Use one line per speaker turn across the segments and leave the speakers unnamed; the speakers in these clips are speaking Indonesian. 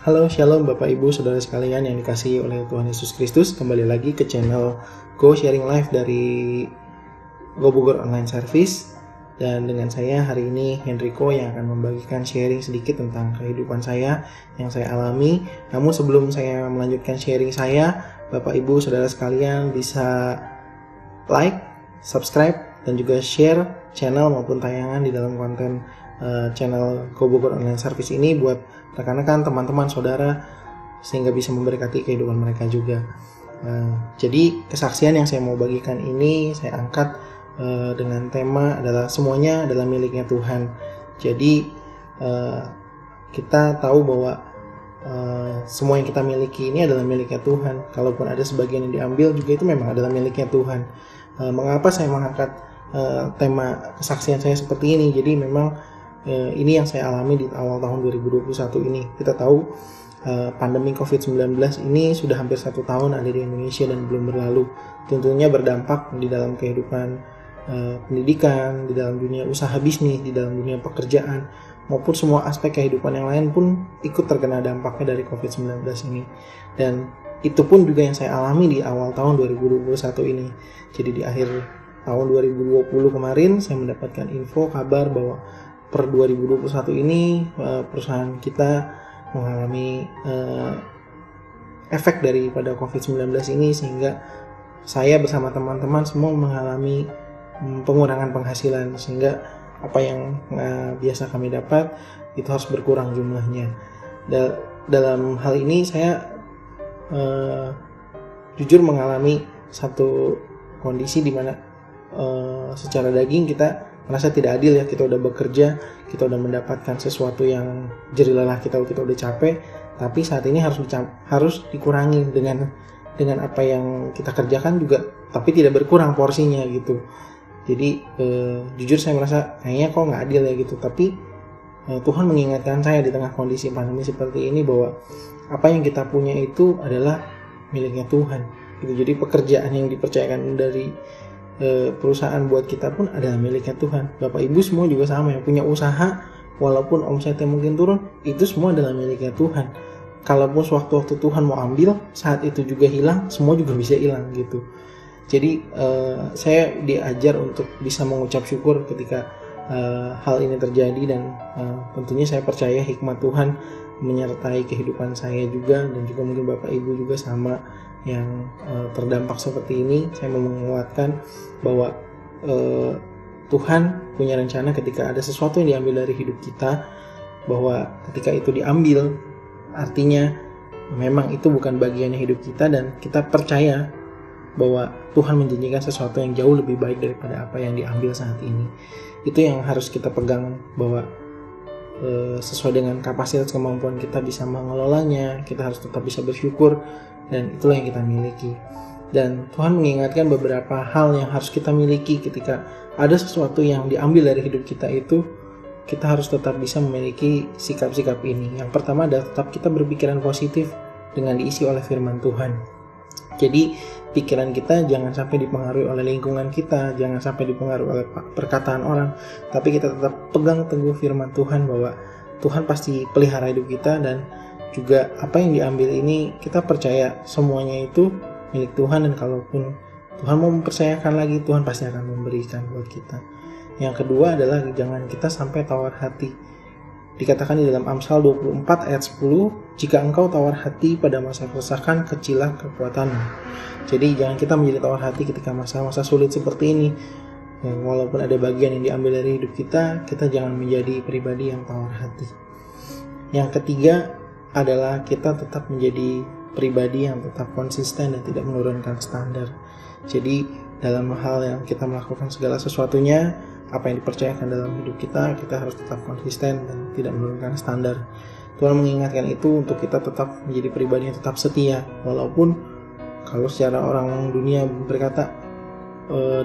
Halo, shalom Bapak Ibu Saudara sekalian yang dikasihi oleh Tuhan Yesus Kristus. Kembali lagi ke channel Go Sharing Life dari Go Bogor Online Service. Dan dengan saya hari ini Henrico yang akan membagikan sharing sedikit tentang kehidupan saya yang saya alami. Namun sebelum saya melanjutkan sharing saya, Bapak Ibu Saudara sekalian bisa like, subscribe, dan juga share channel maupun tayangan di dalam konten channel Go Bogor Online Service ini buat rekan-rekan, teman-teman, saudara, sehingga bisa memberkati kehidupan mereka juga. Jadi kesaksian yang saya mau bagikan ini saya angkat dengan tema adalah semuanya adalah miliknya Tuhan. Jadi kita tahu bahwa semua yang kita miliki ini adalah miliknya Tuhan. Kalaupun ada sebagian yang diambil juga itu memang adalah miliknya Tuhan. Mengapa saya mengangkat tema kesaksian saya seperti ini? Jadi memang ini yang saya alami di awal tahun 2021 ini. Kita tahu pandemi COVID-19 ini sudah hampir 1 tahun ada di Indonesia dan belum berlalu. Tentunya berdampak di dalam kehidupan pendidikan, di dalam dunia usaha bisnis, di dalam dunia pekerjaan, maupun semua aspek kehidupan yang lain pun ikut terkena dampaknya dari COVID-19 ini. Dan itu pun juga yang saya alami di awal tahun 2021 ini. Jadi di akhir tahun 2020 kemarin saya mendapatkan info kabar bahwa per 2021 ini perusahaan kita mengalami efek daripada COVID-19 ini, sehingga saya bersama teman-teman semua mengalami pengurangan penghasilan, sehingga apa yang biasa kami dapat itu harus berkurang jumlahnya. Dalam hal ini saya jujur mengalami satu kondisi di mana secara daging kita merasa tidak adil ya. Kita udah bekerja, kita udah mendapatkan sesuatu yang jerih lelah kita udah capek, tapi saat ini harus dikurangi dengan apa yang kita kerjakan juga, tapi tidak berkurang porsinya gitu. Jadi jujur saya merasa kayaknya kok nggak adil ya gitu. Tapi Tuhan mengingatkan saya di tengah kondisi pandemi seperti ini bahwa apa yang kita punya itu adalah miliknya Tuhan gitu. Jadi pekerjaan yang dipercayakan dari perusahaan buat kita pun adalah miliknya Tuhan. Bapak Ibu semua juga sama, yang punya usaha walaupun omsetnya mungkin turun, itu semua adalah miliknya Tuhan. Kalaupun sewaktu-waktu Tuhan mau ambil, saat itu juga hilang, semua juga bisa hilang gitu. Jadi saya diajar untuk bisa mengucap syukur ketika hal ini terjadi, dan tentunya saya percaya hikmat Tuhan menyertai kehidupan saya juga, dan juga mungkin Bapak Ibu juga sama yang terdampak seperti ini. Saya mau menguatkan bahwa Tuhan punya rencana ketika ada sesuatu yang diambil dari hidup kita, bahwa ketika itu diambil artinya memang itu bukan bagiannya hidup kita, dan kita percaya bahwa Tuhan menjanjikan sesuatu yang jauh lebih baik daripada apa yang diambil saat ini. Itu yang harus kita pegang, bahwa sesuai dengan kapasitas kemampuan kita bisa mengelolanya, kita harus tetap bisa bersyukur, dan itulah yang kita miliki. Dan Tuhan mengingatkan beberapa hal yang harus kita miliki ketika ada sesuatu yang diambil dari hidup kita itu. Kita harus tetap bisa memiliki sikap-sikap ini. Yang pertama adalah tetap kita berpikiran positif dengan diisi oleh firman Tuhan. Jadi pikiran kita jangan sampai dipengaruhi oleh lingkungan kita, jangan sampai dipengaruhi oleh perkataan orang, tapi kita tetap pegang teguh firman Tuhan bahwa Tuhan pasti pelihara hidup kita, dan juga apa yang diambil ini kita percaya semuanya itu milik Tuhan, dan kalaupun Tuhan mau mempercayakan lagi, Tuhan pasti akan memberikan buat kita. Yang kedua adalah jangan kita sampai tawar hati. Dikatakan di dalam Amsal 24 ayat 10, jika engkau tawar hati pada masa kesusahan, kecilah kekuatanmu. Jadi jangan kita menjadi tawar hati ketika masa-masa sulit seperti ini. Walaupun ada bagian yang diambil dari hidup kita, kita jangan menjadi pribadi yang tawar hati. Yang ketiga adalah kita tetap menjadi pribadi yang tetap konsisten dan tidak menurunkan standar. Jadi dalam hal yang kita melakukan segala sesuatunya, apa yang dipercayakan dalam hidup kita harus tetap konsisten dan tidak menurunkan standar. Tuhan mengingatkan itu untuk kita tetap menjadi pribadi yang tetap setia, walaupun kalau secara orang dunia berkata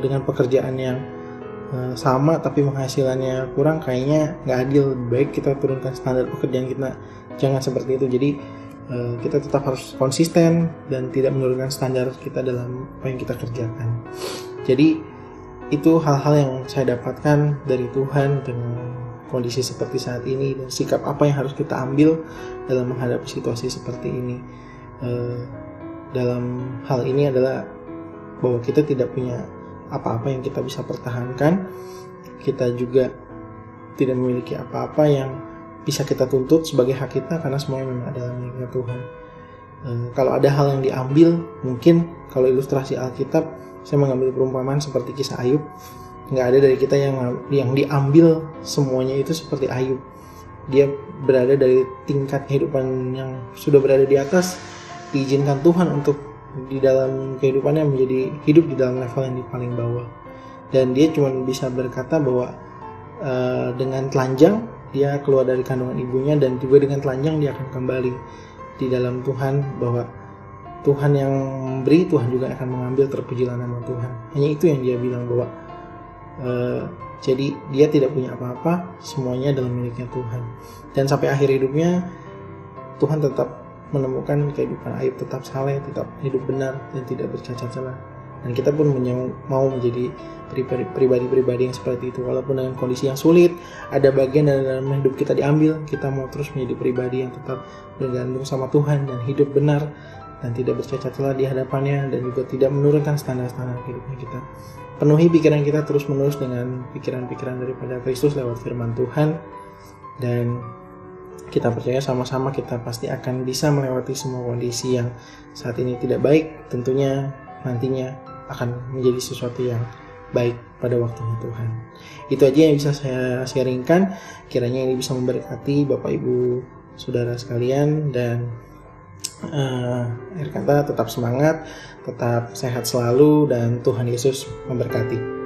dengan pekerjaan yang sama tapi penghasilannya kurang, kayaknya nggak adil, baik kita turunkan standar pekerjaan kita. Jangan seperti itu. Jadi kita tetap harus konsisten dan tidak menurunkan standar kita dalam apa yang kita kerjakan. Jadi itu hal-hal yang saya dapatkan dari Tuhan dengan kondisi seperti saat ini, dan sikap apa yang harus kita ambil dalam menghadapi situasi seperti ini. Dalam hal ini adalah bahwa kita tidak punya apa-apa yang kita bisa pertahankan, kita juga tidak memiliki apa-apa yang bisa kita tuntut sebagai hak kita, karena semuanya memang adalah miliknya Tuhan. Kalau ada hal yang diambil, mungkin kalau ilustrasi Alkitab, saya mengambil perumpamaan seperti kisah Ayub. Nggak ada dari kita yang diambil semuanya itu seperti Ayub. Dia berada dari tingkat kehidupan yang sudah berada di atas, diizinkan Tuhan untuk di dalam kehidupannya menjadi hidup di dalam level yang di paling bawah. Dan dia cuma bisa berkata bahwa dengan telanjang dia keluar dari kandungan ibunya, dan juga dengan telanjang dia akan kembali di dalam Tuhan, bahwa Tuhan yang memberi, Tuhan juga akan mengambil, terpujilah nama Tuhan. Hanya itu yang dia bilang, bahwa jadi dia tidak punya apa-apa, semuanya adalah miliknya Tuhan. Dan sampai akhir hidupnya Tuhan tetap menemukan kehidupan Ayub tetap saleh, tetap hidup benar, dan tidak bercacat celah. Dan kita pun mau menjadi pribadi-pribadi yang seperti itu. Walaupun dengan kondisi yang sulit, ada bagian dalam hidup kita diambil, kita mau terus menjadi pribadi yang tetap bergantung sama Tuhan dan hidup benar dan tidak bercacat celah di hadapannya, dan juga tidak menurunkan standar-standar hidupnya kita. Penuhi pikiran kita terus-menerus dengan pikiran-pikiran daripada Kristus lewat firman Tuhan, dan kita percaya sama-sama kita pasti akan bisa melewati semua kondisi yang saat ini tidak baik. Tentunya nantinya akan menjadi sesuatu yang baik pada waktunya Tuhan. Itu aja yang bisa saya sharingkan. Kiranya ini bisa memberkati Bapak Ibu Saudara sekalian, dan akhir kata tetap semangat, tetap sehat selalu, dan Tuhan Yesus memberkati.